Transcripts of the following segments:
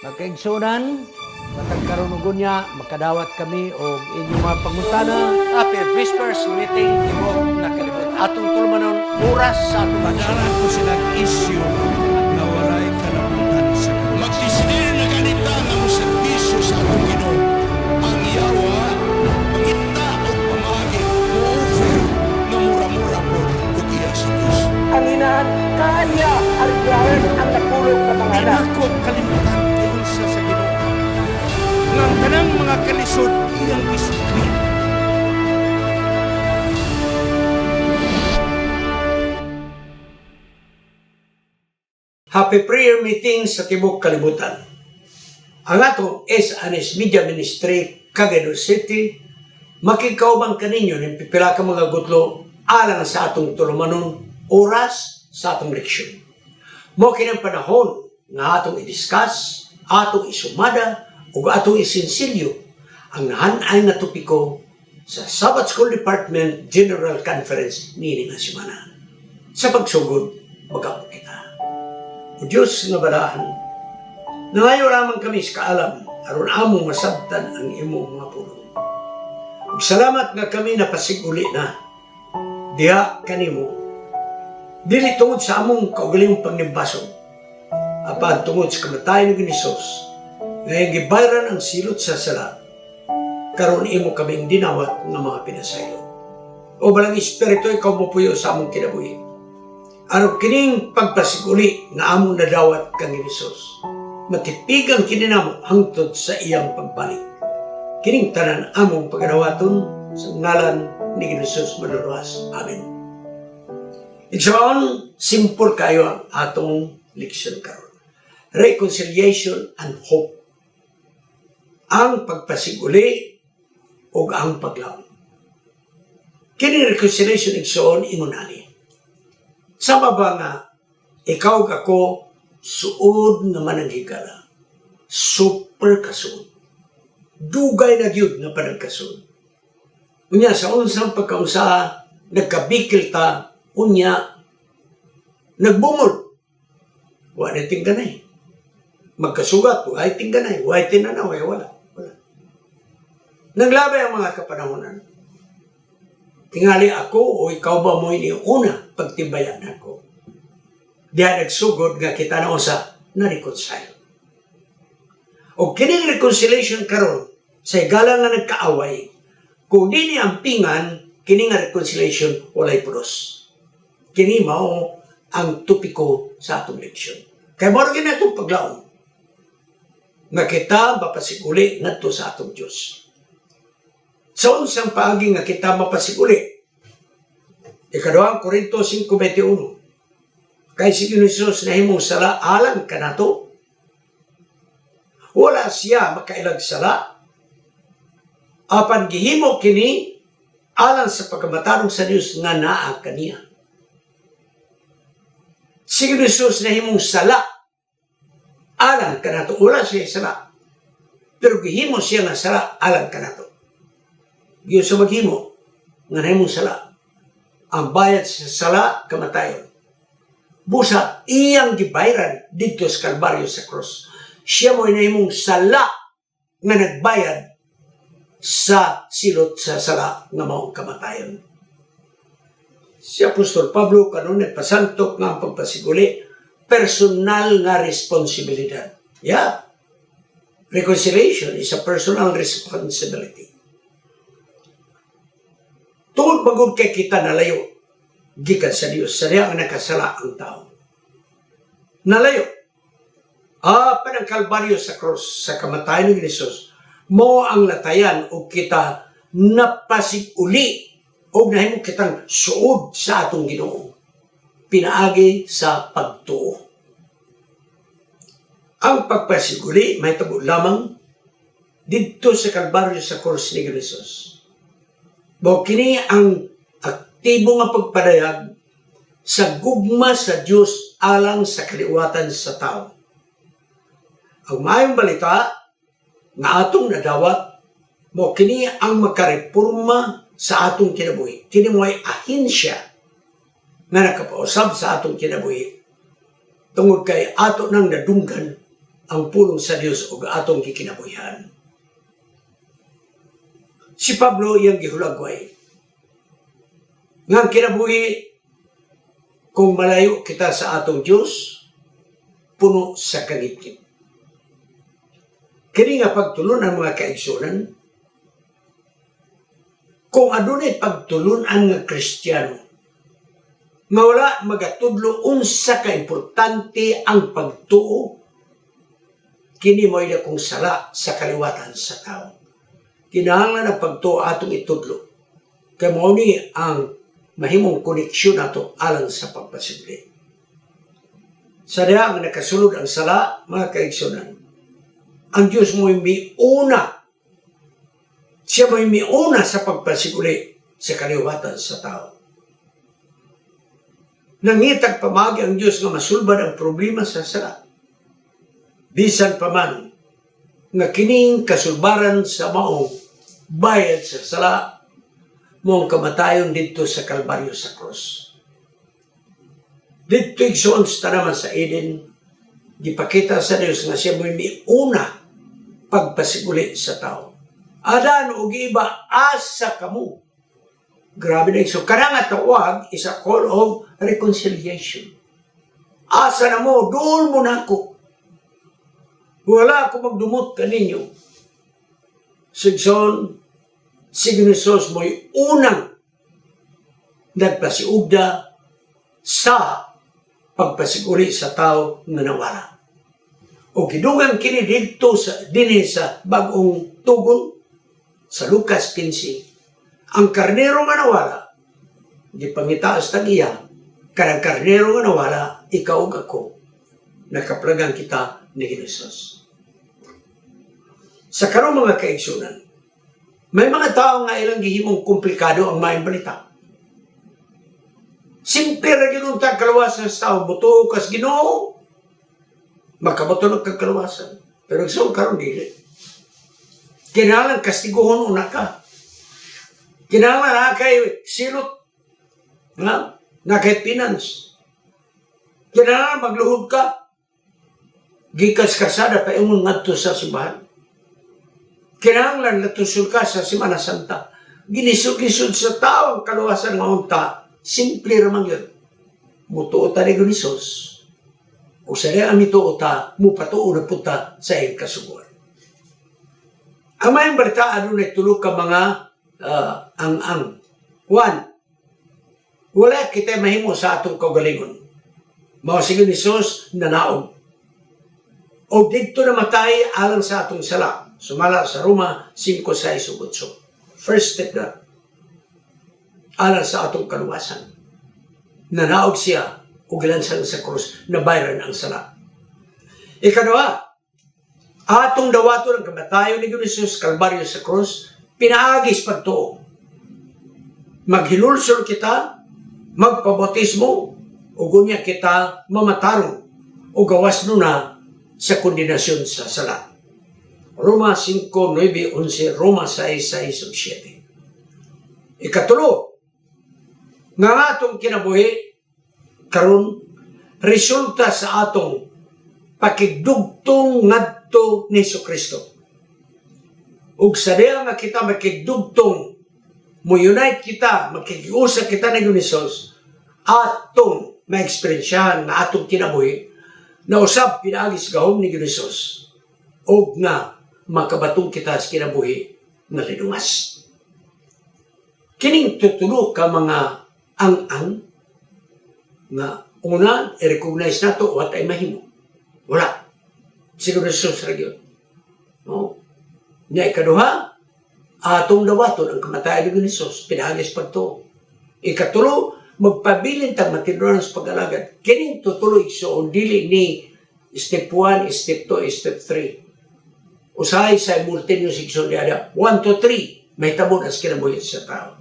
Makaigsunan, matag karon ug unya makadawat kami og inyong mga pangutana. Happy Whispers meeting ibog na kalibot. Atong tulumanon oras sa atong Padaran ko silang isyu na walay kalabutan sa krus. Magdesidir na ganita nga mo serbisyo sa atong Ginoo. Ang yawa, pangita o pamagi, mo-offer na mura-mura po o iya sa Diyos. Ang inahan kaya ariglaran ang napulog na mga anak. Pinako kalimutan yun sa Ginoo. Nga kanang mga kalisod iyang isukli. Happy prayer meeting sa Tibok Kalibutan. Ang atong SNS Media Ministry, Cagayan City, makikauban kaninyo ng pipila ka mga gutlo alang sa atong tulumanon oras sa atong leksyon. Mo kinang panahon nga atong i-discuss, atong isumada, o atong isinsilyo ang nahanay na topiko sa Sabbath School Department General Conference nini nga semana. Sa pagsugod, magkapo kita. O Diyos nga balahan, nangayo lamang kami sa kaalam, aron among masabtan ang imong mga pulong. Ug salamat nga kami napasiguli na, diha kanimo, dili tungod sa among kaugalingong pangnibasog, apan tungod sa kamatayan ng Hesus, nga gibayran ang silot sa sala, karon imo kaming dinawat ng mga pinasaylo. O balang Espiritu, ikaw mo puyo sa among kinabuhi. Araw kining pagpasiguli nga among nadawat kang Hesus, matipigang kininamo hangtod sa iyang pagbalik. Kining tanan among pagadawaton sa ngalan ni Hesus Manaluwas. Amen. Igsoon, simple kayo ang atong leksyon karon. Reconciliation and hope. Ang pagpasiguli o ang paglaom. Kining reconciliation igsoon ingunani. Sama ba nga, ikaw ako, suod naman ang higala. Super kasuod. Dugay na gyud na panagkasuod. Unya, sa unsang pagkausa, nagkabikil ta, unya, nagbumol. Wala tingganay. Magkasugat, wala tingganay. Wala tinanaw, wala. Naglabay ang mga kapanahonan. Tingali ako o ikaw ba mo una pagtibayan ako. Diya nagsugod nga kita na usa na reconcile. O kining reconciliation karon sa higala nga nagkaaway, kung di ni ampingan, kining reconciliation walay pulos. Kini mao ang tupiko sa atong leksyon. Kaya mo rin itong paglaom nga kita mapasiguli ngadto sa atong Diyos. Sa unsang paagi nga kita mapasiguli, ikaduhang Korinto 5:21, kay si Hesus na himong sala alang kanato, wala siya makailag sala, apan gihimo kini alang sa pagkamatarong sa Dios nga naa kaniya. Si Hesus na himong sala alang kanato, wala siya sala, pero gihimo siya nga sala alang kanato. Giyo sa maghimo nga nahimong sala, ang bayad sa sala kamatayon. Busa iyang gibayran dito sa Kalbaryo sa krus. Siya mo nahimong sala nga nagbayad sa silot sa sala nga maong kamatayon. Si Apostol Pablo kanon nagpasantok nga ang pagpasiguli, personal nga responsibilidad. Yeah. Reconciliation is a personal responsibility. Tungod bagod kay kita nalayo, gikan sa Dios, sa diya ang nakasala ang tao. Nalayo. Panang Kalbaryo sa krus, sa kamatayan ng Hesus, mo ang latayan o kita napasiguli o nahimo kitang suod sa atong Ginoo. Pinaagi sa pagtuo. Ang pagpasiguli may tabo lamang dito sa Kalbaryo sa krus ni Hesus. Bawo kini ang aktibo nga pagpadayag sa gugma sa Dios alang sa kaliwatan sa tao. Ang maayong balita nga atong nadawat, mo kini ang makareporma sa atong kinabuhi. Kini mo ay ahensya nga nakapausab sa atong kinabuhi. Tungod kay ato nang nadunggan ang pulong sa Dios ug atong gikinabuhian. Si Pablo iyang gihulagway nga kinabuhi kung malayo kita sa atong Dios, puno sa kagitgit. Kini nga pagtulon ang mga kaigsunan, kung adunay pagtulunan nga Kristiyano, nga wala magatudlo unsa ka importante ang pagtuo, kini mo'y dakong sala sa kaliwatan sa tao. Kinahanglan ang pagtuo atong itudlo. Kaya mo ni ang mahimong koneksyon nato alang sa pagpasimple. Sa diha ang nakasulod ang sala, mga kaigsunan, ang Diyos mo'y miuna. Siya mo'y miuna sa pagpasiguli sa kaliwatan sa tao. Nangitag pamagi ang Diyos nga masulbad ang problema sa sala. Bisan pa man nga kining kasulbaran sa maong bayad sa sala mong kamatayon dito sa Kalbaryo sa cross. Dito igsoon sa naman sa Eden, gipakita sa Dios nga siya mo'y miuna pagpasiguli sa tao. Adan og iba asa kamo. Grabe na so kana nga tawag is a call of reconciliation. Asa na mo, doon mo na ako. Wala ako magdumot kaninyo. Sigson, si Ginisos mo'y unang nagpasiugda sa pagpasiguri sa tao nga nawala. O gidugang kini dito sa dinhi sa bagong tugon sa Lucas 15. Ang karnero nga nawala, gipangitaas tag iya, kanang karnero nga nawala, ikaw ug ako, nakaplagan kita ni Ginisos. Sa karong mga kaigsunan, may mga tao nga ilang gihimong komplikado ang maayong balita. Simple ra gyud ta kalawasan sa tao, buto kas Ginoo, makabuto ng kagkalawasan. Pero sa karon dili. Kinahanglan kastiguhon una ka. Kinahanglan na kay silot. Na kay finance. Kinahanglan magluhod ka. Gikas kasada pa imong ngadto sa simbahan. Kinahanglan natusul ka sa Semana Santa. Ginisod-lisod sa tao ang kalawasan nga unta. Simple ramang yun. Mutuo ta ni Ginisos. O sa rin ang mituo ta, mupatuo na punta sa iyong kasubuan. Ang mayang balita, ano na tulog ka mga ang. One, wala kita mahimo sa atong kaugalingon. Mga si Ginisos nanaog. O dito na matay alang sa atong sala. Sumala sa Roma 5:6-8. First step na. Alang sa atong kaluwasan. Nanaog siya o gilansang sa krus na bayaran ang sala. Ikadua, atong dawaton ang kamatayon ni Ginisos Kalbaryo sa krus, pinaagis pagtuo. Maghilulsol kita, magpabotismo, o gunya kita mamatarong, o gawas na sa kondinasyon sa sala. Roma 5:9-11, Roma 6:6-7. Ikatulo, nga atong kinabuhi, karon resulta sa atong pakigdugtong ngadto ni Jesucristo. Ug sa diha nga kita makigdugtong, mo-unite kita, makikiusa kita ni Ginisos, atong ma-experiensyahan na atong kinabuhi na usab pinaagis gahom ni Ginisos ug nga makabatong kita sa kinabuhi nga linungas. Kining tutulo ka mga ang nga una, i-recognize na ito, what ay mahimo. Wala. Siguro Jesus nagyon. No? Nga ikaduha, atong dawaton ang kamatayan ni Jesus, pinahagis pa ito. Ikatulo, magpabilin tang matindran sa pag-alagad. Kining tutuloy so dili ni step 1, step 2, step 3. Usahay simultaneous igsoon di ada 1 to 3 may tabon as kinabuhi sa tao.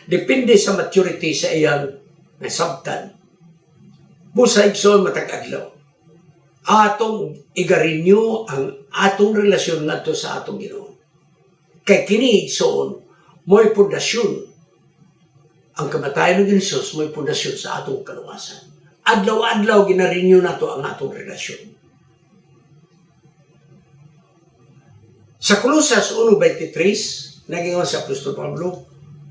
Depende sa maturity sa iyang nasabtan. Busa igsoon matag-adlaw. Atong igarinyo ang atong relasyon ngadto sa atong Ginoo. Kay kini igsoon mo'y pundasyon. Ang kamatayan ng Jesus mo'y pundasyon sa atong kaluwasan. Adlaw-adlaw ginarinyo nato ang atong relasyon. Sa Colosas 1:23, naging sa Apostol Pablo,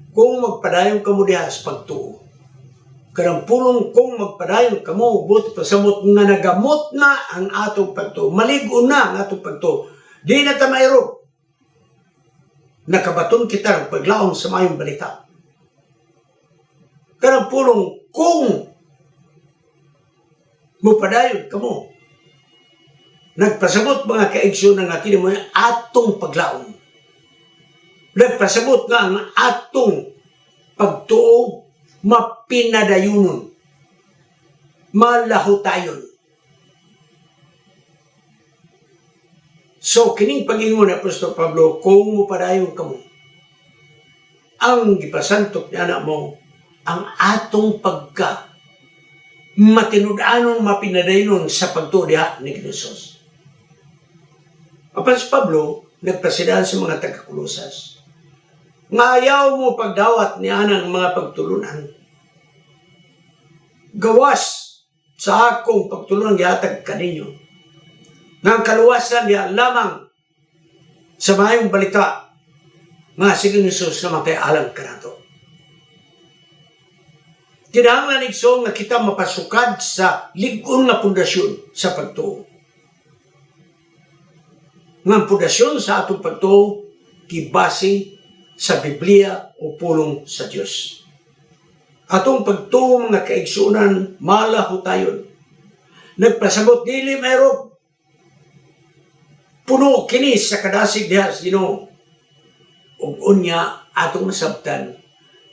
kung magpadayon kamo diha sa pagtuo. Kanang pulong kung magpadayon kamo, buti pasamot nga nagamot na ang atong pagtuo. Maligo na ang atong pagtuo. Di na ta mayro. Nakabaton kita ng paglaom sa mayong balita. Kanang pulong kung mupadayon kamo. Nagpasabot mga kaigsunan nga kini mo atong paglaom. Nagpasabot nga ang atong pagtuo mapinadayunon. Malahutayon. So, kining pag-ingon ni Apostol Pablo, kung mupadayon kamo, ang gipasantok niya na mo, ang atong pagka matinud-anon mapinadayunon sa pagtuo diha ni Jesus. Apostol Pablo, nagpresidahan sa mga taga-Kolosas. Nga ayaw mo pagdawat niya ng mga pagtulunan. Gawas sa akong pagtulunan gihatag kaninyo. Nga kaluwasan niya lamang sa mayong balita nga sige ni Jesus na makaialam ka na to. Kinahanglan igsoon nga kita mapasukad sa lig-on nga pundasyon sa pagtuo. Nga pundasyon sa atong pagtuo gibase sa Biblia o pulong sa Dios. Atong pagtuo mga kaigsunan malahutayon. Nagpasabot dili mayro puno kini sa kadasig diha sa Ginoo. Ug unya atong masabtan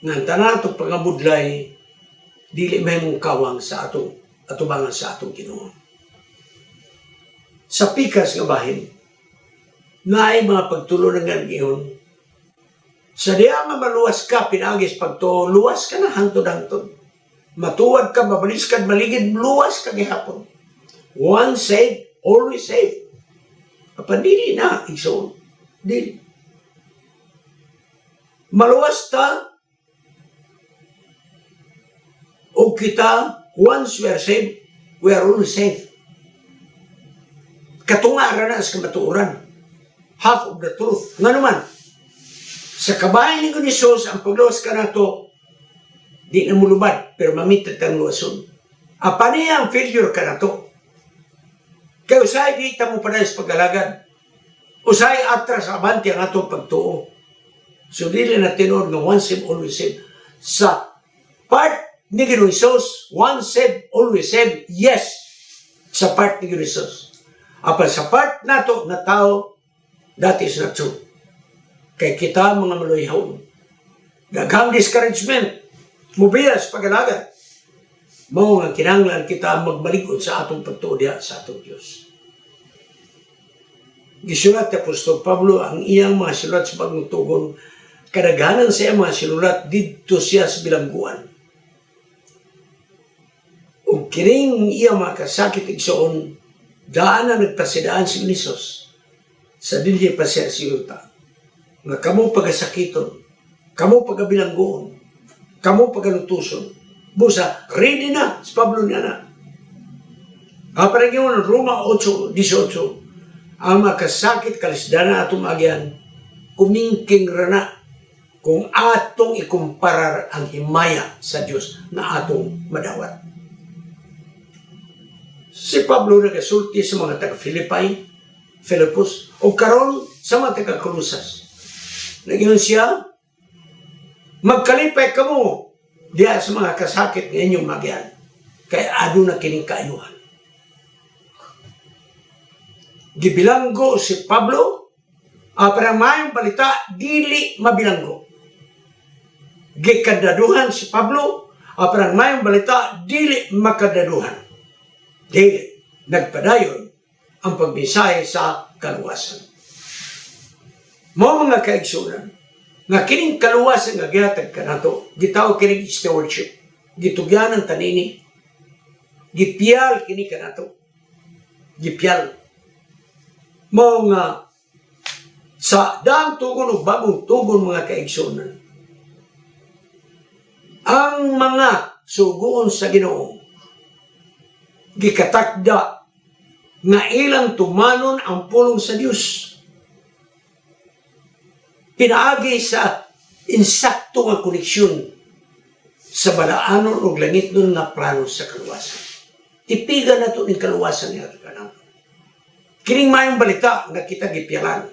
nga tanan atong pangabudlay dili mahimong kawang sa atong atubangan sa atong Ginoo. Sa pikas nga bahin, naay mga pagtulungan nga giyon. Sa diya nga maluwas ka, pinagis pagto, luwas ka na hantod-hantod. Matuwad ka, mabalis ka, maligid, luwas ka gihapon. Once saved, always saved. Apa dili na, igsoon. Dili. Maluwas ta, o kita, once we are saved, we are always saved. Katungaran na sa kamatuuran. Half of the truth. Nga naman, sa kabayan ni Jesus, ang pagluwas ka na to, di na mulubad, pero mamitad kang luwason. Apa niya ang failure ka na to? Kaya usay di ta mo pa sa pag-alagad. Usay atras abanti ang atong pagtuo. So dili na tinod nga once saved, always saved. Sa part ni Jesus, once saved, always saved, yes. Sa part ni Jesus. Apa sa part nato na tao, that is not true. Kay kita mga maluyhon. Daghang discouragement. Mubiyas pag-alagad. Mao nga kinahanglan kita magmalig-on sa atong pagtuo diha sa atong Dios. Gisulat ni Apostol Pablo ang iyang mga silulat sa bagong tugon. Kadaghanan sa iyang mga silulat didto siya sa bilangguan. Ug kining iyang mga kasakit igsoon daan na nagpasidaan si Jesus sa dili pa siya siyuta. Nga kamo pagasakiton, kamo pagabilangguon, kamo pagalutuson. Busa, ready na, si Pablo niya na. Parang yun, Roma 8:18, ang makasakit kalisdana atong agyan, kumingking rana kung atong ikumparar ang himaya sa Diyos na atong madawat. Si Pablo nagasulti sa mga taga-Philippi, Philippus, o karon sa mga taga-Kolosas. Nagyon siya, magkalipay kamo diya sa mga kasakit ng inyong magyan. Kaya ano na kining kaayuhan. Gibilanggo si Pablo, parang mayong balita, dili mabilanggo. Gikadaduhan si Pablo, parang mayong balita, dili makadaduhan. Dili, nagpadayon ang pagbisahe sa kaluwasan. Mo mga kaigsunan, nga kining kaluwasan nga gihatag kanato, gitaw kining stewardship, gitugyan ang tanini, gipiyal kini kanato, gipiyal. Mo nga sa daang tugon o bagong tugon mga kaigsunan, ang mga sugoon sa Ginoo gikatakda nga ilang tumanon ang pulong sa Dios. pinaagi sa insakto nga koneksyon sa balaanon o langit nun na plano sa kaluwasan. Tipigan na ito ng kaluwasan niya ito kanang. Kining mayong balita nga kita gipialan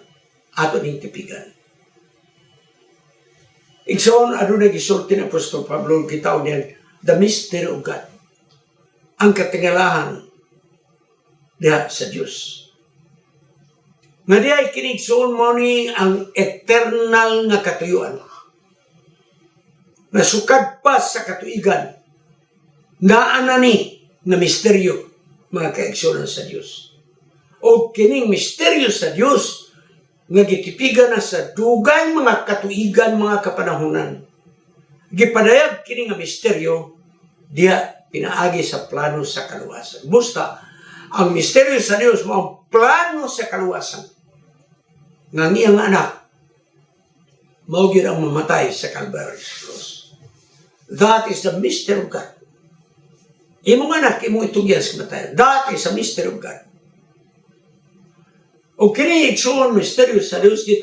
ato ning tipigan. Igsoon, adunay gisulti ng Apostol Pablo, kita niyan, the mystery of God. Ang katingalahan diha sa Diyos. Nga diya ikinigsoon mo ni ang eternal nga katuyuan. Nasukad pa sa katuigan, naanani na misteryo, mga kaigsoon sa Diyos. O kining misteryo sa Diyos, nga gitipigan na sa dugay mga katuigan, mga kapanahunan. Gipadayag kini nga misteryo, diya pinaagi sa plano sa kaluwasan. Busta, ang misteryo sa Diyos mo ang plano sa kaluwasan. Nga ngiyang anak, maugid ang mamatay sa Calvary's cross. That is the mystery of God. Imong anak, imong itugyan sa matay. That is the mystery of God. O kini igsoon misteryo sa Diyos